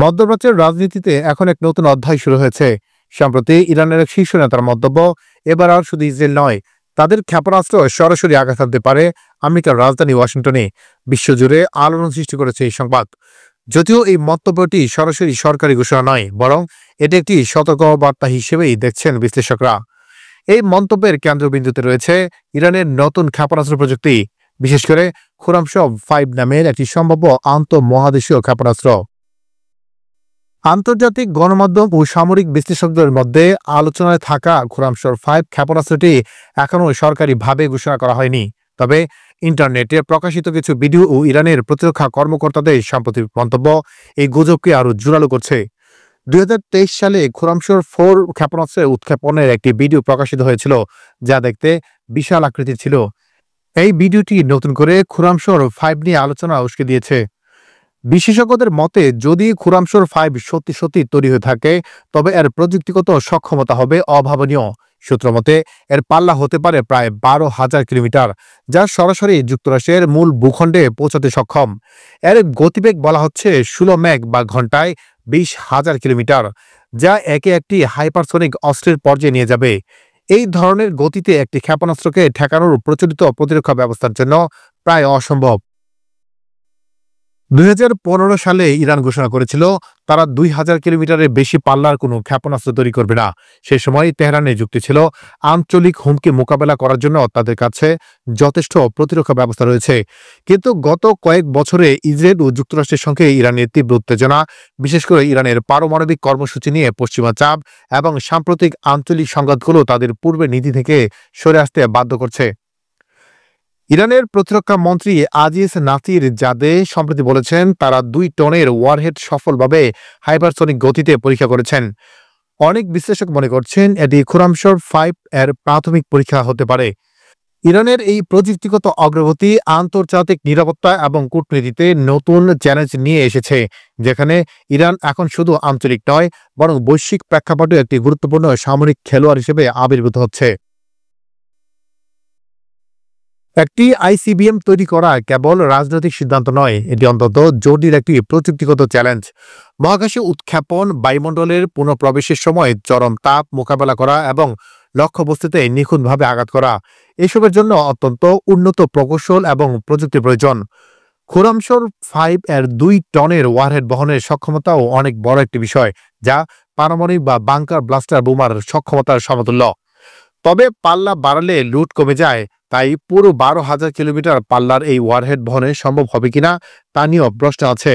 মধ্যপ্রাচ্যের রাজনীতিতে এখন এক নতুন অধ্যায় শুরু হয়েছে। সম্প্রতি ইরানের এক শীর্ষ নেতার মন্তব্য, এবার আর শুধু ইসরায়েল নয়, তাদের ক্ষেপণাস্ত্র সরাসরি আঘাত হানতে পারে আমেরিকার রাজধানী ওয়াশিংটনে। বিশ্বজুড়ে আলোড়ন সৃষ্টি করেছে এই সংবাদ। যদিও এই মন্তব্যটি সরাসরি সরকারি ঘোষণা নয়, বরং এটি একটি সতর্কবার্তা হিসেবেই দেখছেন বিশ্লেষকরা। এই মন্তব্যের কেন্দ্রবিন্দুতে রয়েছে ইরানের নতুন ক্ষেপণাস্ত্র প্রযুক্তি, বিশেষ করে খুরামশব-5 নামের একটি সম্ভাব্য আন্তঃমহাদেশীয় ক্ষেপণাস্ত্র। আন্তর্জাতিক গণমাধ্যম ও সামরিক বিশ্লেষকদের মধ্যে আলোচনায় থাকা খুরামশব-5 ক্ষেপণাস্ত্রটি এখনও সরকারিভাবে ঘোষণা করা হয়নি। তবে ইন্টারনেটে প্রকাশিত কিছু ভিডিও ও ইরানের প্রতিরক্ষা কর্মকর্তাদের সাম্প্রতিক মন্তব্য এই গুজবকে আরও জোরালো করছে। 2023 সালে খুরামশব-4 ক্ষেপণাস্ত্রের উৎক্ষেপণের একটি ভিডিও প্রকাশিত হয়েছিল, যা দেখতে বিশাল আকৃতির ছিল। এই ভিডিওটি নতুন করে খুরামশব-5 নিয়ে আলোচনা উস্কে দিয়েছে। বিশেষজ্ঞদের মতে, যদি খুরামশব-5 সত্যি সত্যি তৈরি হয়ে থাকে, তবে এর প্রযুক্তিগত সক্ষমতা হবে অভাবনীয়। সূত্র মতে, এর পাল্লা হতে পারে প্রায় 12,000 কিলোমিটার, যা সরাসরি যুক্তরাষ্ট্রের মূল ভূখণ্ডে পৌঁছাতে সক্ষম। এর গতিবেগ বলা হচ্ছে 16 ম্যাক বা ঘন্টায় 20,000 কিলোমিটার, যা একে একটি হাইপারসনিক অস্ত্রের পর্যায়ে নিয়ে যাবে। এই ধরনের গতিতে একটি ক্ষেপণাস্ত্রকে ঠেকানোর প্রচলিত প্রতিরক্ষা ব্যবস্থার জন্য প্রায় অসম্ভব। 2015 সালে ইরান ঘোষণা করেছিল তারা 2,000 কিলোমিটারের বেশি পাল্লার কোনো ক্ষেপণাস্ত্র তৈরি করবে না। সে সময় তেহরানের যুক্তি ছিল, আঞ্চলিক হুমকি মোকাবেলা করার জন্য তাদের কাছে যথেষ্ট প্রতিরক্ষা ব্যবস্থা রয়েছে। কিন্তু গত কয়েক বছরে ইসরায়েল ও যুক্তরাষ্ট্রের সঙ্গে ইরানের তীব্র উত্তেজনা, বিশেষ করে ইরানের পারমাণবিক কর্মসূচি নিয়ে পশ্চিমা চাপ এবং সাম্প্রতিক আঞ্চলিক সংঘাতগুলো তাদের পূর্বের নীতি থেকে সরে আসতে বাধ্য করছে। ইরানের প্রতিরক্ষা মন্ত্রী আজিজ নাসির জাদে সম্প্রতি বলেছেন, তারা 2 টনের ওয়ারহেড সফলভাবে হাইপারসনিক গতিতে পরীক্ষা করেছেন। অনেক বিশ্লেষক মনে করছেন এটি খুরামশব-5 এর প্রাথমিক পরীক্ষা হতে পারে। ইরানের এই প্রযুক্তিগত অগ্রগতি আন্তর্জাতিক নিরাপত্তা এবং কূটনীতিতে নতুন চ্যালেঞ্জ নিয়ে এসেছে, যেখানে ইরান এখন শুধু আঞ্চলিক নয়, বরং বৈশ্বিক প্রেক্ষাপটে একটি গুরুত্বপূর্ণ সামরিক খেলোয়াড় হিসেবে আবির্ভূত হচ্ছে। একটি আইসিবিএম তৈরি করা কেবল রাজনৈতিক সিদ্ধান্ত নয়, এটি অন্তত জটিল একটি প্রযুক্তিগত চ্যালেঞ্জ। মহাকাশে উৎক্ষেপণ, বায়ুমণ্ডলের পুনঃপ্রবেশের সময় চরম তাপ মোকাবেলা করা এবং লক্ষ্যবস্তুতে নিখুঁতভাবে আঘাত করা, এসবের জন্য অত্যন্ত উন্নত প্রকৌশল এবং প্রযুক্তি প্রয়োজন। খুরামশব-5 এর 2 টনের ওয়ারহেড বহনের ক্ষমতাও অনেক বড় একটি বিষয়, যা পারমাণবিক বা বাংকার ব্লাস্টার বোমার সক্ষমতার সমতুল্য। তবে পাল্লা বাড়ালে লুট কমে যায়, তাই পুরো 12,000 কিলোমিটার পাল্লার এই ওয়ারহেড বহনে সম্ভব হবে কিনা তা নিয়েও প্রশ্ন আছে।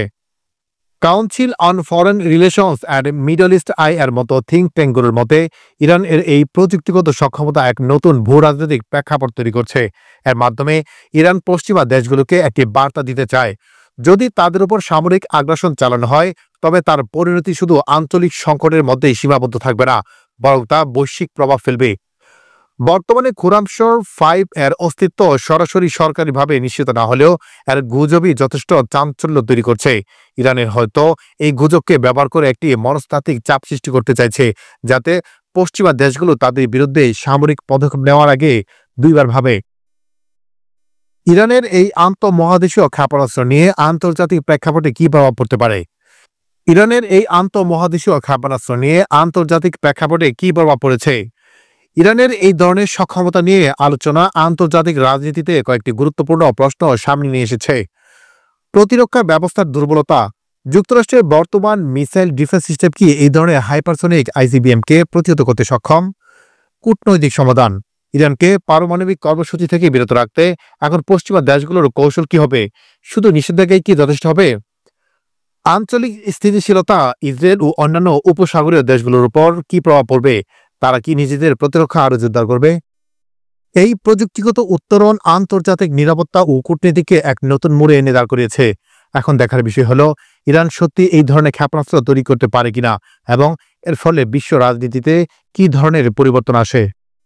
Council on foreign relations and middle East Eye এর মতো থিঙ্ক ট্যাঙ্কগুলোর মতে, ইরান এর এই প্রযুক্তিগত সক্ষমতা এক নতুন ভূ রাজনৈতিক প্রেক্ষাপট তৈরি করছে। এর মাধ্যমে ইরান পশ্চিমা দেশগুলোকে একটি বার্তা দিতে চায়, যদি তাদের উপর সামরিক আগ্রাসন চালানো হয়, তবে তার পরিণতি শুধু আঞ্চলিক সংকটের মধ্যেই সীমাবদ্ধ থাকবে না, বরং তা বৈশ্বিক প্রভাব ফেলবে। বর্তমানে খুরামশব-5 এর অস্তিত্ব সরাসরি সরকারিভাবে নিশ্চিত না হলেও এর গুজবই যথেষ্ট চাঞ্চল্য তৈরি করছে। ইরানের হয়তো এই গুজবকে ব্যবহার করে একটি মনস্তাত্ত্বিক চাপ সৃষ্টি করতে চাইছে, যাতে পশ্চিমা দেশগুলো তাদের বিরুদ্ধে সামরিক পদক্ষেপ নেওয়ার আগে দুইবার ভাবে। ইরানের এই আন্তঃমহাদেশীয় ক্ষেপণাস্ত্র নিয়ে আন্তর্জাতিক প্রেক্ষাপটে কি প্রভাব পড়তে পারে? ইরানের এই আন্তঃমহাদেশীয় ক্ষেপণাস্ত্র নিয়ে আন্তর্জাতিক প্রেক্ষাপটে কি প্রভাব পড়েছে? ইরানের এই ধরনের সক্ষমতা নিয়ে আলোচনা আন্তর্জাতিক রাজনীতিতে কয়েকটি গুরুত্বপূর্ণ প্রশ্ন সামনে নিয়ে এসেছে। প্রতিরক্ষা ব্যবস্থার দুর্বলতা, যুক্তরাষ্ট্রের বর্তমান মিসাইল ডিফেন্স সিস্টেম কি এই ধরনের হাইপারসনিক আইসিবিএমকে প্রতিহত করতে সক্ষম? কূটনৈতিক সমাধান, ইরানকে পারমাণবিক কর্মসূচি থেকে বিরত রাখতে এখন পশ্চিমা দেশগুলোর কৌশল কি হবে? শুধু নিষেধাজ্ঞাই কি যথেষ্ট হবে? আঞ্চলিক স্থিতিশীলতা, ইসরায়েল ও অন্যান্য উপসাগরীয় দেশগুলোর উপর কি প্রভাব পড়বে? তারা কি নিজেদের প্রতিরক্ষা আরো জোরদার করবে? এই প্রযুক্তিগত উত্তরণ আন্তর্জাতিক নিরাপত্তা ও কূটনীতিকে এক নতুন মোড়ে এনে দাঁড় করিয়েছে। এখন দেখার বিষয় হলো, ইরান সত্যি এই ধরনের ক্ষেপণাস্ত্র তৈরি করতে পারে কিনা এবং এর ফলে বিশ্ব রাজনীতিতে কি ধরনের পরিবর্তন আসে।